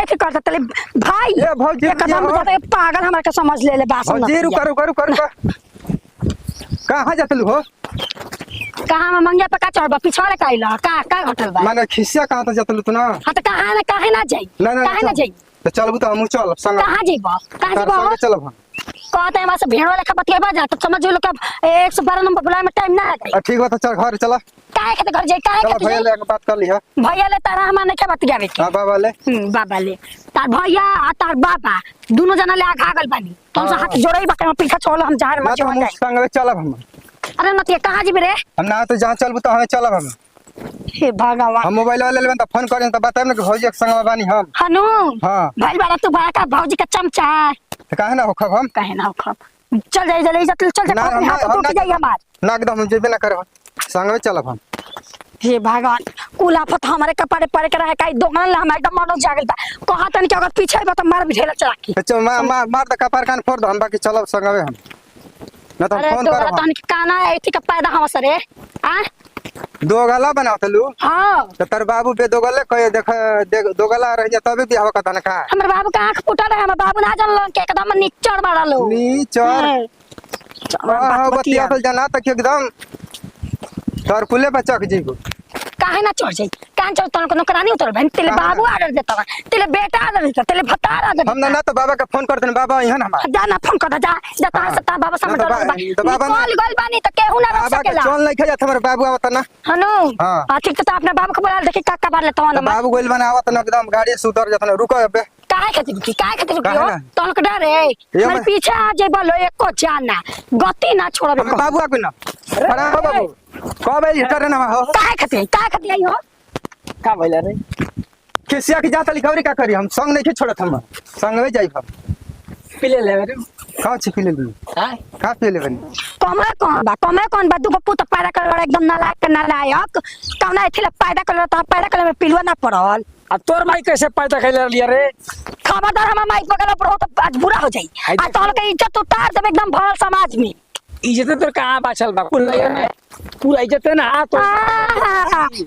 नहीं करता तले भाई ए भौजी एकदम ज्यादा पागल हमरा के समझ ले बात भौजी रुक कहां जातलू हो कहां में मंगिया पे का चढ़बा पिछवाड़े काइला का घटल बा माने खिसिया कहां त जातलू तू ना हां त काहे ना जाई काहे ना जाई तो चलबू त हम चल संग कहां जेबा संग चलब हम कहते हैं से भेड़ वाले का बतियाबा जा तो समझ लो कि 112 नंबर बुलाए में टाइम ना है ठीक बात चल घर चला काहे के घर जाई काहे के भैया ले बात कर लिया भैया ले तारा हमारे के बतियाबे के हां बाबा ले तार भैया आ तार बाबा दोनों जना ले आगल बानी तुम से हाथ जोड़ई बा के पीछा छोड़ हम जहां मच हो जाए संग चलब हम अरे नतिया कहां जेबे रे हम ना तो जहां चलबू त हमें चलब हम हे भगवान हम मोबाइल वाले लेबन त फोन करें त बताएम ना कि भौजी के संग बानी हम हनु हां भाई बड़ा तू बड़ा का भौजी का चमचा काहे ना होखब हम काहे ना होखब चल जाई चल हाथ टूट जाई हमार ना एकदम जेबे ना करब संग चलब हम हे भगवान कुलाफत हमारे कपड़े पड़े के रहे काई दोगन ला हम एकदम मनो जागल बा कहा तन के अगर पीछे बा त मार बिठेला चला की अच्छा मार द कपार कान फोड़ दो हम बाकी चलब संगवे हम ना तो फोन करब तन के काना एथी का पैदा हम सरे आ दो गला बनावतलू हां तो तर बाबू पे दो गले कहे देख दो गला रह जा तबे बियाह का तन का हमर बाबू का आंख फुटा रहे हमर बाबू ना जानल के एकदम नीचड़ बाड़ा लो नीचड़ हां बतिया फल जाना तक एकदम तर कुले बच्चा के जीगो काहे ना चढ़ जाई कान चढ़ तन को नौकरानी उतर बहन तेरे बाबू आर्डर देता तेरे बेटा आर्डर देता तेरे भत्ता आर्डर हम ना तो बाबा का फोन करते बाबा यहाँ हमार जाना फोन कर जा जता सता बाबा समझ तो बाबा कॉल गल बानी त केहू ना रख सकेला चल नहीं खजा हमर बाबू आवत ना हनु हां ठीक त अपने बाबू को बोला देखि काका बार ले तवन बाबू गोल बना आवत ना एकदम गाड़ी से उतर जात ना रुको अबे काहे खातिर रुकियो तन के डर है मेरे पीछे आ जे बोलो एको जाना गति ना छोड़बे बाबू आके ना बड़ा बाबू कबे हिटर ना हो काहे खातिर आई हो का भइला रे केसिया की जात लिखवरी का करी हम संग नहीं के छोड़त हम संगवे जाई हम पीले ले रे का छी पीले दी हां का पीले बनी कमे कौन बा दुगो पुत पैदा कर एकदम नालायक कौना एथिले पैदा कर में पिलवा ना पड़ल अब तोर माई कैसे पैदा कैले लिया रे खबरदार हम माई पकड़ पड़ो तो आज बुरा हो जाई आ तोल के इज्जत उतार देब एकदम भल समाज में इज्जत तो कहां बाचल बा पूरा इज्जत है ना तो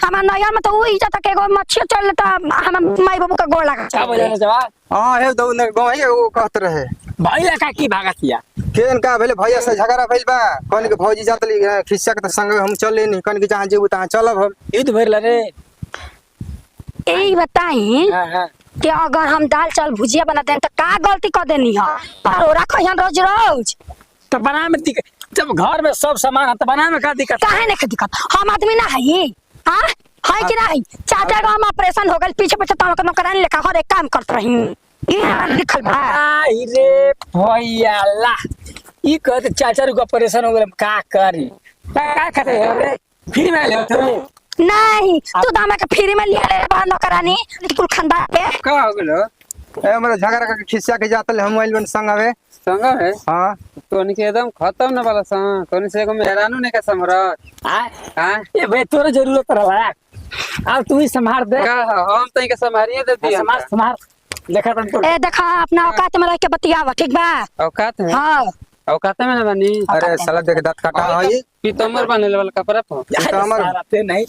हम नया में तो वो इज्जत के एगो मच्छी चल लेता हम माई बाबू का गोड़ लगा का बोले जवाब हां हे दो ने गई वो कहत रहे भाई लका की भागतिया केन का भेले भैया से झगड़ा भइल बा कोन के भौजी जातली खिस्सा के संग हम चले नहीं कोन के जहां जेबू तहां चलब हम ई तो भरला रे ए बताई हां कि अगर हम दाल चावल भुजिया बनाते हैं तो का गलती कर देनी है और रखो यहाँ रोज तो बना में जब घर में सब सामान है तो बना में का दिक्कत काहे नहीं दिक्कत हम आदमी ना है हां है कि नहीं चाचा का हम ऑपरेशन हो गइल पीछे पीछे तो नौकरानी लेखा हर एक काम करत रही ये लिखल बा आई रे भैया ला ई कहते चाचा रू ऑपरेशन हो गइल का करी का खाते रे फ्री में ले तो नहीं तू दामा के फ्री में लिया रे बा नौकरानी कुल खानदान पे का हो गेलो ए हमरा झगड़ा का खिस्सा के जातल हम मोबाइल बन संग आवे संग है हां तो निके एकदम खत्म न वाला सन तो से को मेहरानू ने का समरत हां ये भाई तोरे जरूरत रहा अब तू ही संभाल दे का हम तई के संभारिए दे दिया संभाल देखा तन तो ए देखा अपना औकात में रह के बतियावा ठीक बा औकात है हां औकात में ना बनी अरे साला देख दांत काटा है पीतम्बर बने वाला कपड़ा पर पीतम्बर ते नहीं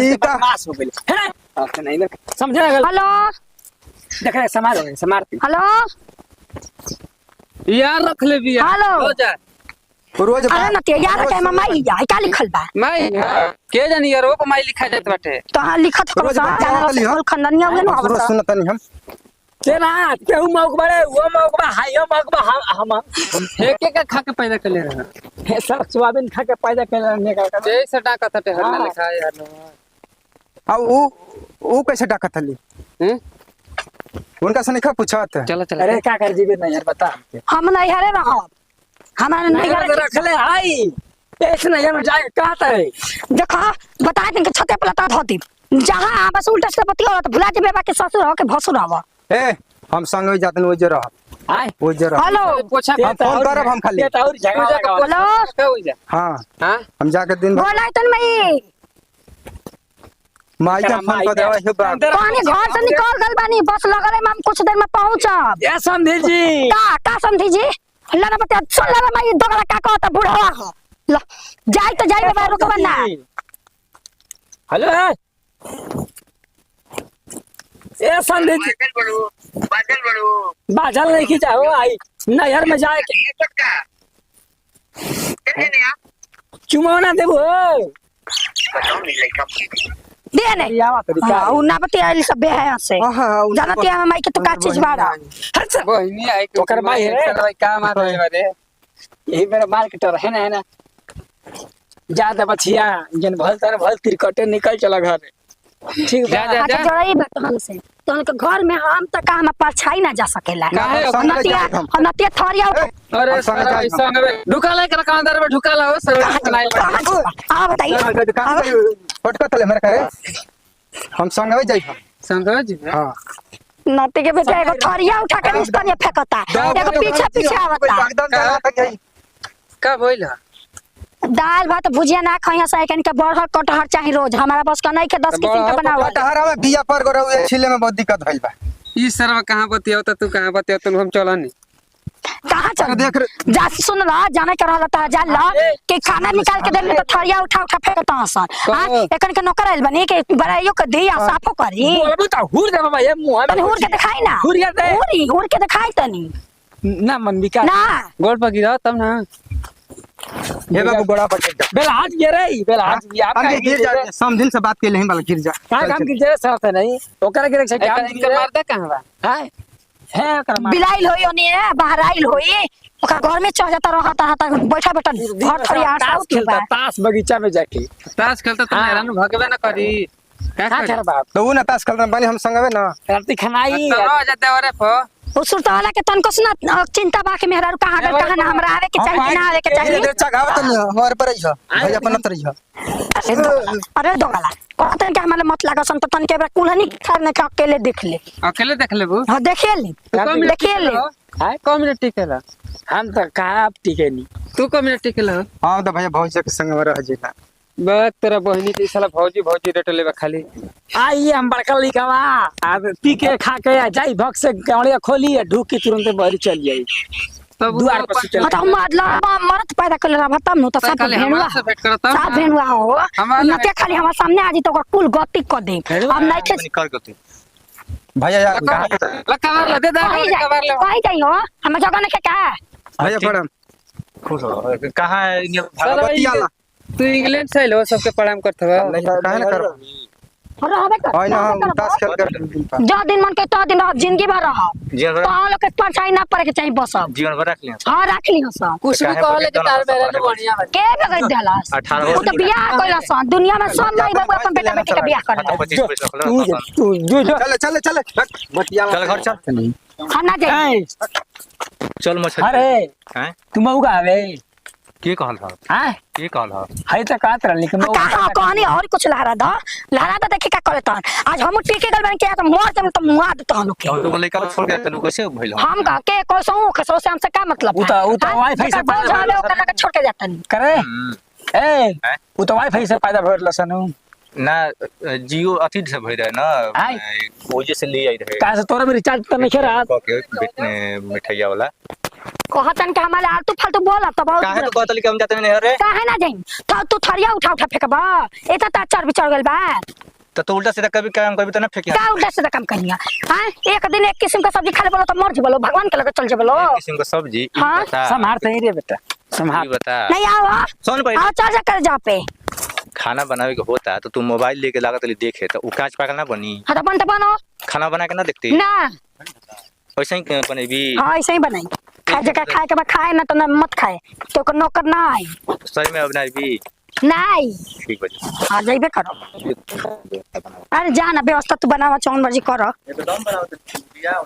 ई का मास हो गेल है आपके नहीं समझे ना हेलो देखा समार हेलो यार रख ले बिया हेलो हो जा रोज अरे नतिया यार के माई या का लिखल बा माई के जानी यार वो को माई लिखा जात बाटे तो हां लिखत करो सा खंडनिया हो ना रोज सुनत नहीं हम तेरा केहू मौक बड़े वो मौक बा हाय मौक बा हम फेंके का खा के पैदा कर ले रहा हे सब सोयाबीन खा के पैदा कर लेने का जैसे डाका तटे हरना लिखा है यार अब वो कैसे डाकत हली उनका से नहीं पूछत चलो चलो अरे क्या कर जीवे नहीं यार बता हम नहीं हरे रहो हमारे नहीं हरे रख ले आई ऐसे नहीं हम जाके कहता है देखा बता दें कि छते पलटा धोती जहां बस उल्टा से बतियो तो भुला जेबे बाकी ससुर हो के भसुर हवा ए हम संग में जातन वो जरा आए वो जरा हेलो पूछा हम फोन करब हम खाली और झगड़ा बोलो का हो जा हां हां हम जाके दिन भर बोला तन मई माई का फोन कर देवा हे बा पानी घर से निकल गल बानी बस लगले हम कुछ देर में पहुंचब ये समझी जी का समझी जी लना बता सुन लना मई दोगला का कहता बुढ़वा हो ल जाई तो जाई बा रुकबा ना हेलो ए संदीप बाजल नहीं खींचा हो आई नहर में जाए के चुमा ना देबो दे ने उ ना बते आइल सब है से जानती है माई के तो का चीज बाड़ा अच्छा बहिनी आई तो कर भाई है भाई का मार रहे बारे यही मेरा मार्केटर है ना ज्यादा बचिया जन भल तिरकटे निकल चला घर ठीक जा जा अच्छा जा जोड़ाई बात हमसे तो उनके घर में हम तक हम परछाई ना जा सकेला काहे? नतिया थरिया अरे सारा संग में ढुका ले कर कांदर में ढुका ला हो सर आ बताइए पटका तले मेरे करे हम संगवे जाई संग जी हां नती के बेटा एगो थरिया उठा के निस्तनिया फेंकता एगो पीछे पीछे आवता का बोला दाल भात भुजिया ना खाइया साइकन के बड़हर कटहर चाही रोज हमारा बस का नहीं के 10 किस्म के बनावा कटहरा में बिया पर गरो छिले में बहुत दिक्कत भइल बा ई सरवा कहां बतियो त तू कहां बतियो तू हम चला नहीं कहां चल देख जा सुन ला जाने के रहला ता जा ला के खाना निकाल के दे तो थरिया उठा उठा फेंकता हसन हां एकन के नौकर आइल बनी के बड़ाइयो के दिया साफो करी बोलबो त हुर दे बाबा ये मुंह तनी हुर के दिखाई ना हुर के दे हुर के दिखाई तनी ना मन बिका ना गोल पर गिरा तब ना हे बाबू बड़ा पटक बेला हाथ गिरे बेला हाथ आप हम गिर जा समझिन से बात के ले वाला गिर जा का काम की जरूरत साथ नहीं ओकरा गिरे से क्या इनका मारदा कहां बा हां है ओकरा मार बिलाइल होई ओनी बाहर आइल होई ओका घर में चढ़ जाता रहता बैठा बैठा घर थोड़ी आस ताश खेलता ताश बगीचा में जाके ताश खेलता तो मेरा नु भगवे ना करी का का कर बाप तो उ ना ताश खेलता बानी हम संगवे ना राती खनाई तो आ जाते रे फो उसुर तो वाला के तनको सुना चिंता बा के मेहरा कहां गल कहां ना हमरा आवे के चाहिए ना आवे के चाहिए चगावत नहीं हमारे पर रही भाई अपन तर रही अरे दोगला कहतन के हमारे मत लागो सन तो तन के कुलहनी खाने के अकेले देख ले अकेले देख लेबू हां देखिए ले देखिए ले हां कम्युनिटी केला हम तो कहा टिके नहीं तू कम्युनिटी केला हां तो भैया भौजी के संग में रह जेना बात तेरा बहिनी के साला भौजी भौजी रेट लेबा खाली आई हम बड़का लिखवा अब पी के खा के जाई भग से गाड़िया खोली ढूक के तुरंत बाहर चल जाई तब दुआर पर से चल हता मरद पैदा कर रहा तब न तो सब खाली भेणुआ हमरा से भेंट करता सब भेणुआ हो नते खाली हमारे सामने आ जी तो कुल गति कर दे हम नहीं थे निकाल के भैया यार लकावार ले दे लकावार ले कहीं जाई हो हम जगह नहीं क्या भैया प्रणाम खुश हो कहां है बतियाला तू इंग्लैंड से लो सबके प्रणाम करत हो नहीं काहे ना कर और रहबे कर होय ना हम ताश खेल कर जो दिन मन के तो दिन रह जिंदगी भर रह जीवन भर तो हम लोग के परछाई ना पड़े के चाहिए बस अब जीवन भर रख लिया हां रख ली हो सब कुछ भी कहले कि तार मेरे ने बढ़िया बा के बगै देलास 18 वो तो बियाह कइला सन दुनिया में सब माई बाबू अपन बेटा बेटी के बियाह करला तू जो चल चल चल बतिया चल घर चल हम ना जाई चल मछली अरे हैं तुम उगा आवे के कहल था हां के कहल था है तो का तरह लिख में कहा कहानी और कुछ लहरा दा लहरा दा देखी का करे तन आज हम टीके गल बन के तो मोर जम तो मुआ दे तो लोग के तो बोले का छोड़ के तनु कैसे भइल हम का के कैसो कैसो से हमसे का मतलब उ तो वाईफाई से बोल जाले ओकरा के छोड़ के जाता नहीं करे ए उ तो वाईफाई से पैदा भर लसन ना जियो अथी से भई रहे हाय। ना ओजे से ले आई रहे का से तोरा में रिचार्ज तो नहीं खेरा के मिठाइया वाला कहतन के हमारे आलतू फालतू बोला तो बहुत काहे तो कहतली कि हम जाते नहीं रे काहे ना जाई तो तू थरिया उठा उठा फेंकबा एता ता चार बिचार गल बा तो उल्टा सीधा कभी काम कभी तो ना फेंकी का उल्टा से काम करिया हां एक दिन एक किस्म का सब्जी खा ले बोलो तो मर जी बोलो भगवान के लगे चल जे बोलो किस्म का सब्जी हाँ, संभारते ही रे बेटा संभार बता नहीं आओ सुन पहले आओ चल जा कर जा पे खाना बनावे के होता तो तू मोबाइल लेके लागत ले देखे तो उ कांच पाकल ना बनी हां तो बनते बनो खाना बना के ना देखती ना वैसे ही बनेबी हां ऐसे ही बनाई खाए जगह खाए के बाद खाए ना तो ना मत खाए तो को नौकर ना आई सही में बनाबी नहीं ठीक बजे आ जाइबे करो अरे जा ना व्यवस्था तू बनावा चौन मर्जी करो ये तो दम बनाओ तो बिया